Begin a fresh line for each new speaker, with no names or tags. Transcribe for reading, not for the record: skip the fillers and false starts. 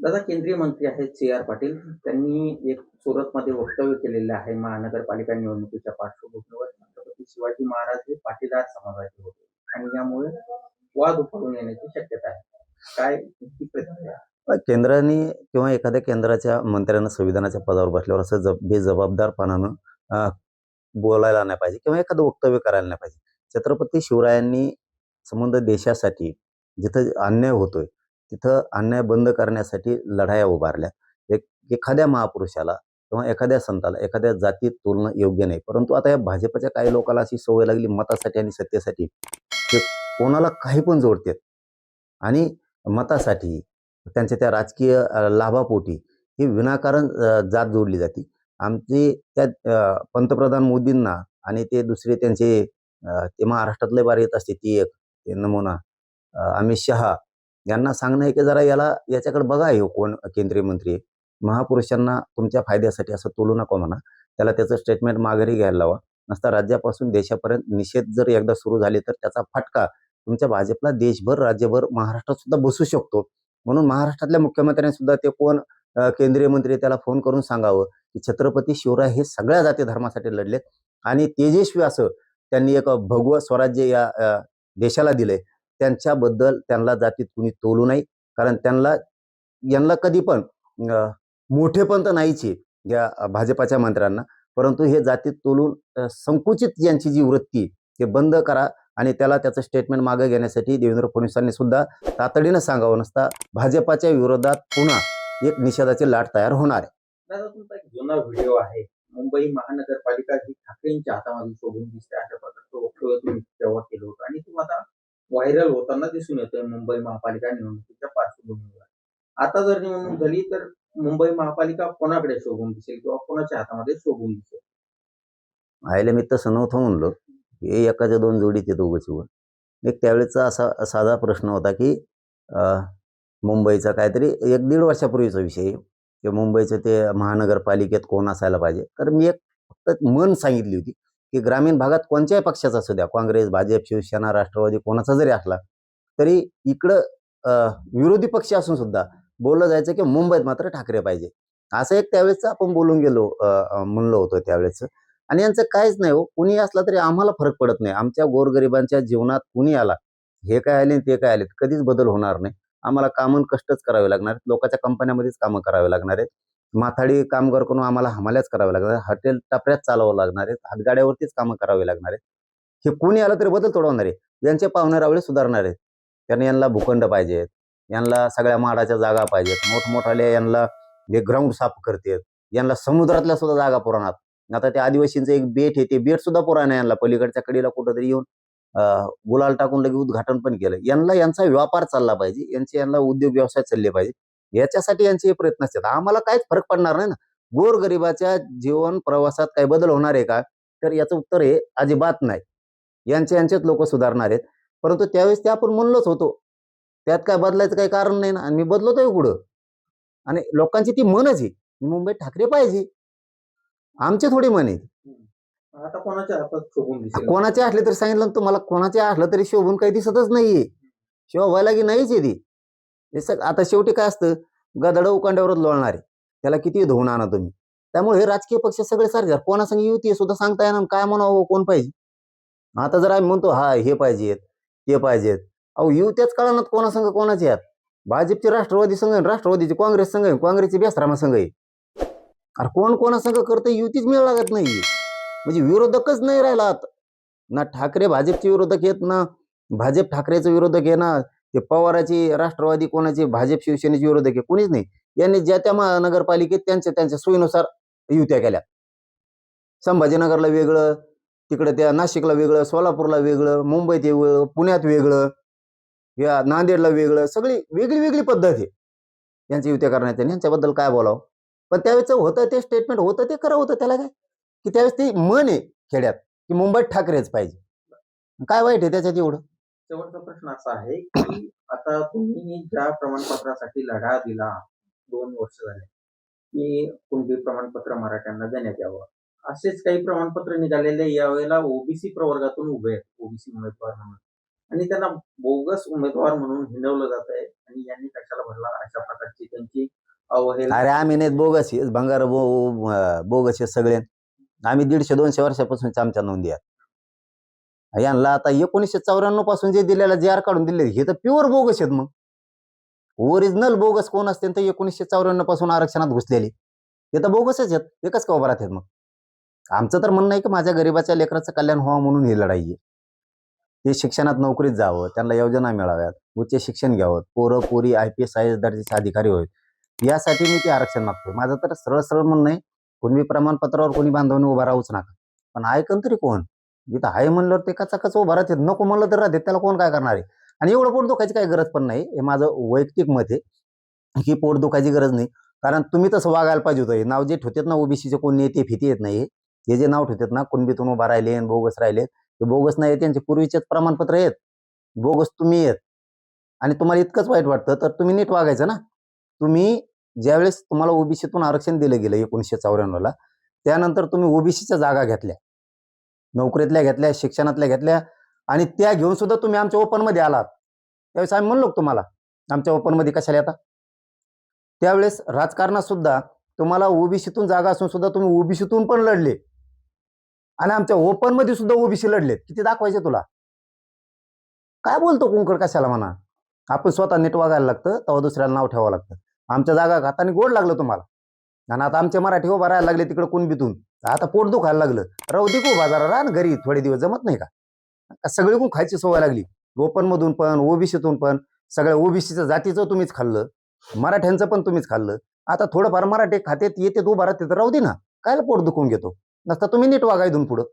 दादा केंद्रीय मंत्री आहेत सी.आर. पाटील. त्यांनी एक सुरतमध्ये वक्तव्य केलेलं आहे महानगरपालिका निवडणुकीच्या पार्श्वभूमीवर. छत्रपती शिवाजी महाराज हे पाटीदार समाजाचे होते आणि यामुळे वाद उफाळून येण्याची शक्यता आहे. काय नक्की प्रतिक्रिया?
केंद्राने किंवा एखाद्या केंद्राच्या मंत्र्यानं संविधानाच्या पदावर बसल्यावर असं बेजबाबदारपणानं बोलायला नाही पाहिजे किंवा एखादं वक्तव्य करायला नाही पाहिजे. छत्रपती शिवरायांनी संबंध देशासाठी जिथं अन्याय होतोय तिथं अन्याय बंद करण्यासाठी लढाया उभारल्या. एखाद्या महापुरुषाला किंवा एखाद्या संताला एखाद्या जातीत तोलणं योग्य नाही. परंतु आता या भाजपच्या काही लोकांना अशी सवय लागली मतासाठी आणि सत्तेसाठी ते कोणाला काही पण जोडतात आणि मतासाठी त्यांच्या त्या राजकीय लाभापोटी ही विनाकारण जात जोडली जाते. आमचे त्या पंतप्रधान मोदींना आणि ते दुसरे त्यांचे ते महाराष्ट्रातले बार येत असते ती एक ते नमुना अमित शहा यांना सांगणं आहे की जरा याच्याकडे बघा. हे कोण केंद्रीय मंत्री महापुरुषांना तुमच्या फायद्यासाठी असं तोलू नका म्हणा. त्याला त्याचं स्टेटमेंट माघारी घ्यायला लावा. नसता राज्यापासून देशापर्यंत निषेध जर एकदा सुरू झाले तर त्याचा फटका तुमच्या भाजपला देशभर राज्यभर महाराष्ट्रात सुद्धा बसू शकतो. म्हणून महाराष्ट्रातल्या मुख्यमंत्र्यांनी सुद्धा ते कोण केंद्रीय मंत्री त्याला फोन करून सांगावं की छत्रपती शिवराय हे सगळ्या जाती धर्मासाठी लढलेत आणि तेजस्वी असं त्यांनी एक भगवं स्वराज्य या देशाला दिलंय. त्यांच्याबद्दल त्यांना जातीत कुणी तोलू नाही. कारण यांना कधी पण मोठेपण तर नाहीचे या भाजपाच्या मंत्र्यांना. परंतु हे जातीत तोलून संकुचित यांची जी वृत्ती ते बंद करा आणि त्याचं स्टेटमेंट मागे घेण्यासाठी देवेंद्र फडणवीसांनी सुद्धा तातडीनं सांगावं. नसता भाजपाच्या विरोधात पुन्हा एक निषेधाची लाट तयार होणार आहे.
दादा तुमचा एक जुना व्हिडिओ आहे. मुंबई महानगरपालिका ही ठाकरेंच्या हातामध्ये सोडून दिसते अशा प्रकारचं वक्तव्य तुम्ही तेव्हा केलं होतं आणि तो आता व्हायरल होताना दिसून येतोय मुंबई महापालिका निवडणुकीच्या पार्श्वभूमीवर. आता जर निवडणूक झाली तर मुंबई महापालिका कोणाकडे शोभून दिसेल किंवा कोणाच्या हातामध्ये शोभून दिसेल?
आयला मी तसं नव्हतं म्हणलो. हे एकाच्या दोन जोडीत येतो उगाच. एक त्यावेळेचा असा साधा प्रश्न होता की मुंबईचा काहीतरी 1-1.5 वर्षापूर्वीचा विषय की मुंबईचं ते महानगरपालिकेत कोण असायला पाहिजे. तर मी एक फक्त मन सांगितली होती की ग्रामीण भागात कोणत्याही पक्षाचा असू द्या, काँग्रेस, भाजप, शिवसेना, राष्ट्रवादी कोणाचा जरी असला तरी इकडं विरोधी पक्ष असून सुद्धा बोललं जायचं की मुंबईत मात्र ठाकरे पाहिजे. असं एक त्यावेळेस आपण बोलून गेलो म्हणलं होतं त्यावेळेस. आणि यांचं काहीच नाही हो. कुणी असला तरी आम्हाला फरक पडत नाही. आमच्या गोरगरिबांच्या जीवनात कुणी आला, हे काय आले ते काय आले कधीच बदल होणार नाही. आम्हाला कामं कष्टच करावे लागणार आहेत. लोकांच्या कंपन्यामध्येच कामं करावे लागणार आहेत. माथाडी कामगार करून आम्हाला हमाल्याच करावे लागणार आहेत. हॉटेल टपऱ्यात चालवावं लागणार आहेत. हातगाड्यावरतीच कामं करावे लागणार आहेत. हे कुणी आलं तरी बदल तोडवणार आहे. यांचे पाहुणे रावळे सुधारणार आहेत. त्यांनी यांना भूखंड पाहिजेत, यांना सगळ्या माडाच्या जागा पाहिजेत, मोठमोठाले यांना हे ग्राउंड साफ करतात, यांना समुद्रातल्या सुद्धा जागा पुरवणार. आता त्या आदिवासींचं एक बेट आहे ते बेट सुद्धा पुराणा यांना पलीकडच्या कडेला कुठंतरी येऊन गुलाल टाकून लगेच उद्घाटन पण केलं. यांचा व्यापार चालला पाहिजे, यांना उद्योग व्यवसाय चालले पाहिजे. याच्यासाठी यांचे हे प्रयत्न असतात. आम्हाला काहीच फरक पडणार नाही ना. गोरगरिबाच्या जीवन प्रवासात काही बदल होणार आहे का? तर याचं उत्तर हे अजिबात नाही. यांचेच लोक सुधारणार आहेत. परंतु त्यावेळेस ते आपण म्हणलोच होतो. त्यात काय बदलायचं काही कारण नाही ना. आणि मी बदलतोय कुठं. आणि लोकांची ती मनच आहे मुंबईत ठाकरे पाहिजे. आमचे थोडी मन आहे.
आता कोणाच्या हातात शोभून दिसेल?
कोणाचे असले तरी सांगितलं तुम्हाला, कोणाचे असलं तरी शोभून काही दिसतच नाहीये. शोभायला की नाहीच आहे ती. आता शेवटी काय असतं, गदड उकांड्यावरच लोळणार आहे. त्याला किती धुवून आणा तुम्ही. त्यामुळे हे राजकीय पक्ष सगळे सारखे कोणासंग युती सुद्धा सांगता येणार काय म्हणावं कोण पाहिजे. आता जर आम्ही म्हणतो हा हे पाहिजेत ते पाहिजेत, अहो युत्याच कळणार कोणासंग कोणाचे आहेत. भाजपचे राष्ट्रवादी संघ, राष्ट्रवादीचे काँग्रेस संघ, काँग्रेसचे बेसरामा संघ आहे. अरे कोण कोणासंग करतं युतीच मिळ लागत नाही. म्हणजे विरोधकच नाही राहिला आता. ना ठाकरे भाजपचे विरोधक आहेत, ना भाजप ठाकरेचे विरोधक आहे, ना ते पवाराची राष्ट्रवादी कोणाचे भाजप शिवसेनेचे विरोधक आहे. कोणीच नाही. यांनी ज्या त्या महानगरपालिकेत त्यांच्या सोयीनुसार युत्या केल्या. संभाजीनगरला वेगळं, तिकडे त्या नाशिकला वेगळं, सोलापूरला वेगळं, मुंबईत वेगळं, पुण्यात वेगळं, या नांदेडला वेगळं, सगळी वेगळी वेगळी पद्धत आहे यांची युत्या करण्याची. यांच्याबद्दल काय बोलावं. पण त्यावेळेस होतं ते स्टेटमेंट होतं ते खरं होतं. त्याला काय की त्यावेळेस ते मन आहे खेड्यात की मुंबईत ठाकरेच पाहिजे. काय वाईट आहे त्याच्यात एवढं?
शेवटचा प्रश्न असा आहे की आता तुम्ही ज्या प्रमाणपत्रासाठी लढा दिला 2 वर्ष झाले की कुणबी प्रमाणपत्र मराठ्यांना देण्यात यावं, असेच काही प्रमाणपत्र निघालेले यावेळेला ओबीसी प्रवर्गातून उभे आहेत, ओबीसी उमेदवार म्हणून, आणि त्यांना बोगस उमेदवार म्हणून हिणवलं जात आहे आणि यांनी कशाला भरला अशा प्रकारची त्यांची अवहेलना.
अरे आम्ही नाहीत बोगस आहे, भंगार बोगस आहे सगळे. आम्ही 150-200 वर्षापासूनच्या आमच्या नोंदी आहेत. यांना आता 1994 पासून जे दिलेलं जे आर काढून दिले हे तर प्युअर बोगस आहेत. मग ओरिजिनल बोगस कोण असते तर 1954 पासून आरक्षणात घुसलेले ते तर बोगसच आहेत. ते कसं का उभं राहतात मग? आमचं तर म्हणणं आहे की माझ्या गरीबाच्या लेकराचं कल्याण व्हावं म्हणून ही लढाई आहे. ते शिक्षणात नोकरीत जावं, त्यांना योजना मिळाव्यात, उच्च शिक्षण घ्यावं, पोरं पोरी IPS IAS दर्जाचे अधिकारी होईल, यासाठी मी ते आरक्षण मागतोय. माझं तर सरळ सरळ म्हणणं आहे, कुणबी प्रमाणपत्रावर कोणी बांधवून उभा राहूच नका. पण ऐकन तरी कोण? जिथं आहे म्हणल्यावर ते कचाकच उभा राहतात, नको म्हणलं तर राहतात, त्याला कोण काय करणार आहे? आणि एवढं पोट दुखायची काही गरज पण नाही. हे माझं वैयक्तिक मत आहे की पोट दुखायची गरज नाही. कारण तुम्ही तसं वागायला पाहिजे होतं. हे नाव जे ठेवतात ना ओबीसीचे कोण नेते फिती येत नाही, हे जे नाव ठेवतात ना कुणबीतून उभा राहिले आणि बोगस राहिले, ते बोगस नाही, त्यांचे पूर्वीचेच प्रमाणपत्र आहेत, बोगस तुम्ही आहेत. आणि तुम्हाला इतकंच वाईट वाटतं तर तुम्ही नीट वागायचं ना. तुम्ही ज्यावेळेस तुम्हाला ओबीसीतून आरक्षण दिलं गेलं 1994 त्यानंतर तुम्ही ओबीसीच्या जागा घेतल्या, नोकरीतल्या घेतल्या, शिक्षणातल्या घेतल्या आणि त्या घेऊन सुद्धा तुम्ही आमच्या ओपनमध्ये आलात. त्यावेळेस आम्ही म्हणलो तुम्हाला आमच्या ओपनमध्ये कशाला येता. त्यावेळेस राजकारणात सुद्धा तुम्हाला ओबीसीतून जागा असून सुद्धा तुम्ही ओबीसीतून पण लढले आणि आमच्या ओपनमध्ये सुद्धा ओबीसी लढलेत. किती दाखवायचे तुला? काय बोलतो कुंकड कशाला म्हणा? आपण स्वतः नीट वागायला लागतं, तेव्हा दुसऱ्याला नाव ठेवावं लागतं. आमच्या जागा खाताना गोड लागलं तुम्हाला आणि आता आमचे मराठी उभा राहायला लागले तिकडे कुणबीतून, आता पोट दुखायला लागलं. राहू दे को बाजारा, राहा ना घरी थोडे दिवस, जमत नाही का? सगळी कोण खायची सवय लागली, ओपन मधून पण ओबीसीतून पण. सगळ्या ओबीसीच्या जातीचं तुम्हीच खाल्लं, मराठ्यांचं पण तुम्हीच खाल्लं. आता थोडंफार मराठी खात्यात येते उभा राहते तर राहू दे ना, कायला पोट दुखून घेतो? नसता तुम्ही नीट वागा इथून पुढं.